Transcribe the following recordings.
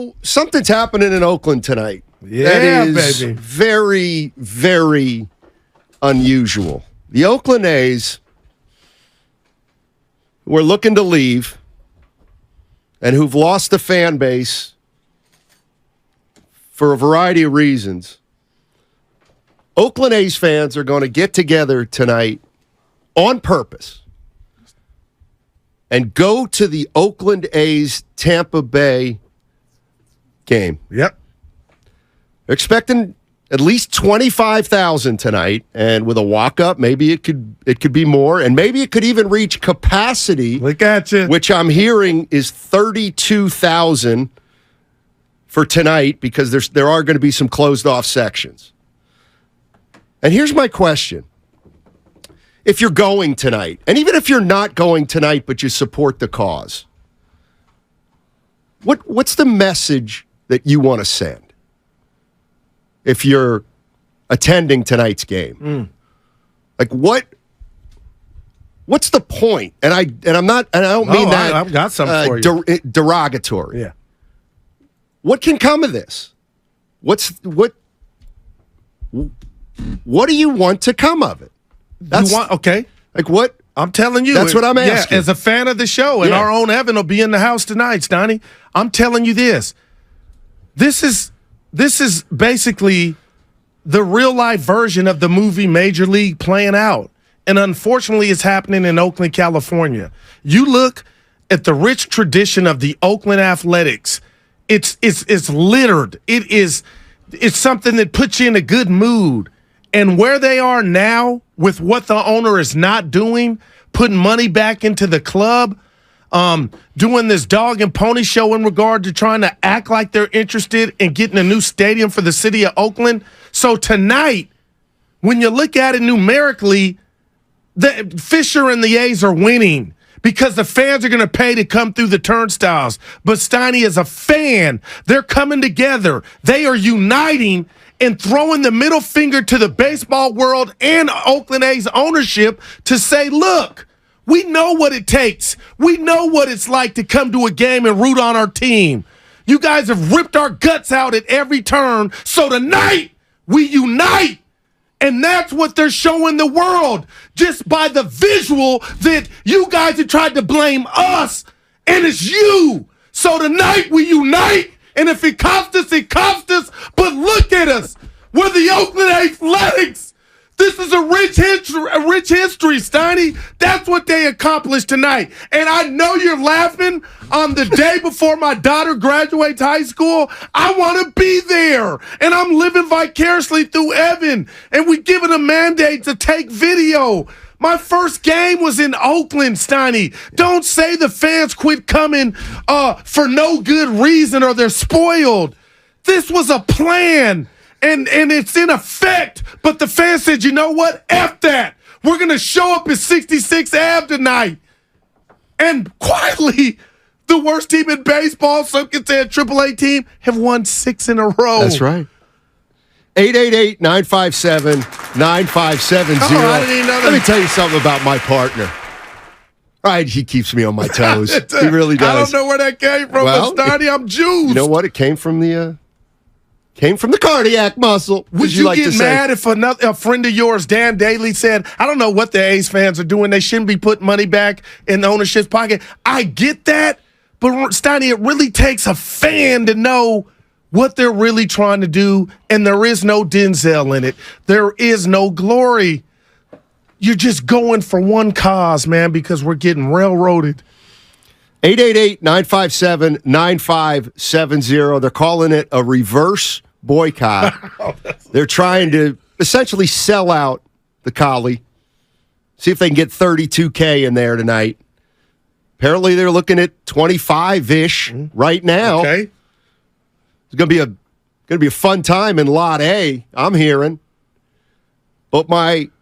So something's happening in Oakland tonight. Yeah, that is baby. Very, very unusual. The Oakland A's, who are looking to leave and who've lost the fan base for a variety of reasons. Oakland A's fans are going to get together tonight on purpose and go to the Oakland A's Tampa Bay game. Yep. They're expecting at least 25,000 tonight, and with a walk-up, maybe it could be more, and maybe it could even reach capacity. Look at you. Which I'm hearing is 32,000 for tonight, because there are going to be some closed-off sections. And here's my question. If you're going tonight, and even if you're not going tonight but you support the cause, what's the message that you want to send if you're attending tonight's game? Like what's the point? And I don't mean that I've got something for you. Derogatory. Yeah. What can come of this? What do you want to come of it? Okay. Like what? I'm telling you. That's what I'm asking. Yeah, as a fan of the show, and our own Evan will be in the house tonight, Steiny. I'm telling you this. This is basically the real-life version of the movie Major League playing out. And unfortunately, it's happening in Oakland, California. You look at the rich tradition of the Oakland Athletics. It's littered. It's something that puts you in a good mood. And where they are now with what the owner is not doing, putting money back into the club, doing this dog and pony show in regard to trying to act like they're interested in getting a new stadium for the city of Oakland. So tonight, when you look at it numerically, the Fisher and the A's are winning because the fans are going to pay to come through the turnstiles. But Steiny, as a fan, they're coming together. They are uniting and throwing the middle finger to the baseball world and Oakland A's ownership to say, look, we know what it takes. We know what it's like to come to a game and root on our team. You guys have ripped our guts out at every turn. So tonight, we unite. And that's what they're showing the world just by the visual that you guys have tried to blame us, and it's you. So tonight, we unite. And if it costs us, it costs us. But look at us. We're the Oakland Athletics. This is a rich history, Steiny. That's what they accomplished tonight. And I know you're laughing on the day before my daughter graduates high school. I want to be there. And I'm living vicariously through Evan. And we given a mandate to take video. My first game was in Oakland, Steiny. Don't say the fans quit coming for no good reason or they're spoiled. This was a plan, and it's in effect. But the fans said, you know what? F that. We're going to show up at 66 Ave tonight. And quietly, the worst team in baseball, some could say a AAA team, have won 6 in a row. That's right. 888-957-9570. I didn't even know that. Let me tell you something about my partner. All right, he keeps me on my toes. He really does. I don't know where that came from, but Steiny, I'm juiced. You know what? It came from the cardiac muscle. Would you get mad if a friend of yours, Dan Daly, said, I don't know what the A's fans are doing. They shouldn't be putting money back in the ownership's pocket. I get that, but Steiny, it really takes a fan to know what they're really trying to do, and there is no Denzel in it. There is no glory. You're just going for one cause, man, because we're getting railroaded. 888-957-9570. They're calling it a reverse boycott. They're trying to essentially sell out the Collie. See if they can get 32K in there tonight. Apparently they're looking at 25-ish right now. Okay. It's gonna be a fun time in Lot A, I'm hearing. But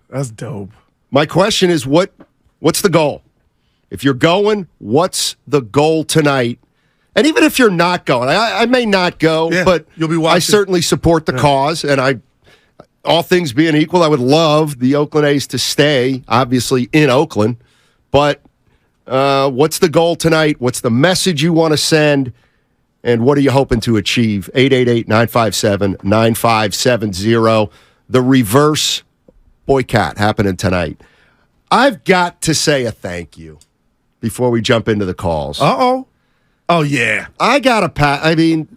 that's dope. My question is, what's the goal? If you're going, what's the goal tonight? And even if you're not going, I may not go, but you'll be watching. I certainly support the cause, and all things being equal, I would love the Oakland A's to stay, obviously, in Oakland. But what's the goal tonight? What's the message you want to send? And what are you hoping to achieve? 888-957-9570. The Reverse Boycott happening tonight. I've got to say a thank you before we jump into the calls. Uh-oh. Oh, yeah. I got to I mean,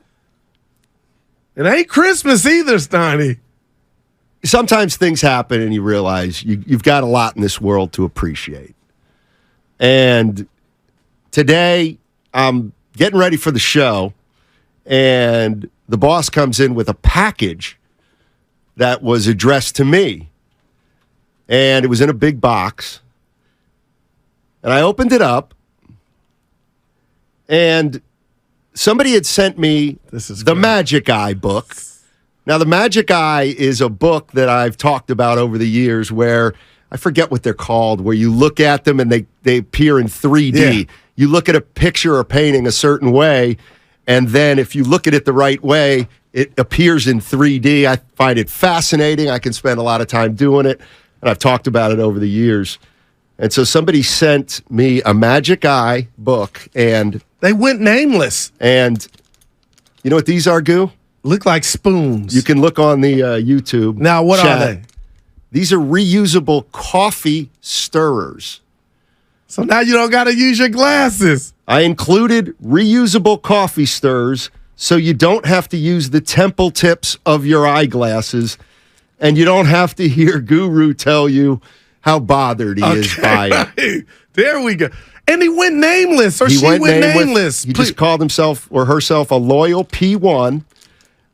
it ain't Christmas either, Steiny. Sometimes things happen and you realize you've got a lot in this world to appreciate. And today, I'm getting ready for the show, and the boss comes in with a package that was addressed to me. And it was in a big box. And I opened it up, and somebody had sent me the Magic Eye book. Now, the Magic Eye is a book that I've talked about over the years where I forget what they're called, where you look at them and they appear in 3D. Yeah. You look at a picture or painting a certain way, and then if you look at it the right way, it appears in 3D. I find it fascinating. I can spend a lot of time doing it, and I've talked about it over the years. And so somebody sent me a Magic Eye book, and they went nameless. And you know what these are, Goo? Look like spoons. You can look on the YouTube. Now, what chat. are they? These are reusable coffee stirrers. So now you don't got to use your glasses. I included reusable coffee stirrers so you don't have to use the temple tips of your eyeglasses, and you don't have to hear Guru tell you how bothered he is by it. There we go. And he went nameless, or she went nameless. He just called himself or herself a loyal P1.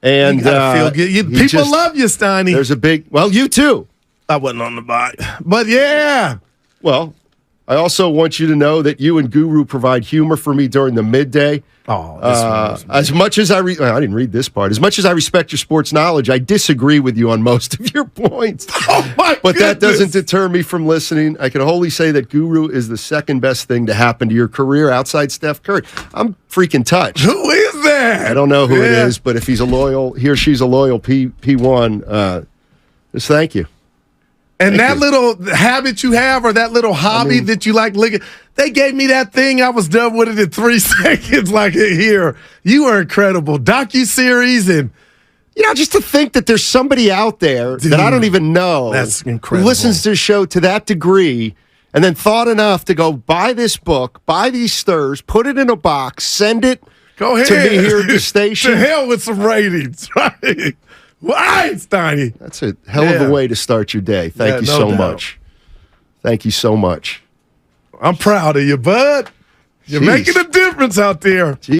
And feel good. People love you, Steiny. There's a big, well, you too. I wasn't on the bike. But yeah. Well, I also want you to know that you and Guru provide humor for me during the midday. Oh, as much as I didn't read this part. As much as I respect your sports knowledge, I disagree with you on most of your points. Oh my But goodness. that doesn't deter me from listening. I can wholly say that Guru is the second best thing to happen to your career outside Steph Curry. I'm freaking touched. Who is that? I don't know who it is, but if he or she's a loyal P1, just thank you. And that little habit you have, or that little hobby that you like looking, they gave me that thing. I was done with it in 3 seconds. Like, here, you are incredible. Docuseries and just to think that there's somebody out there that I don't even know. That's incredible. Who listens to the show to that degree, and then thought enough to go buy this book, buy these stirs, put it in a box, send it to me here at the station. To hell with some ratings, right? Why, Steiny? That's a hell of a way to start your day. Thank you so much. Thank you so much. I'm proud of you, bud. You're making a difference out there.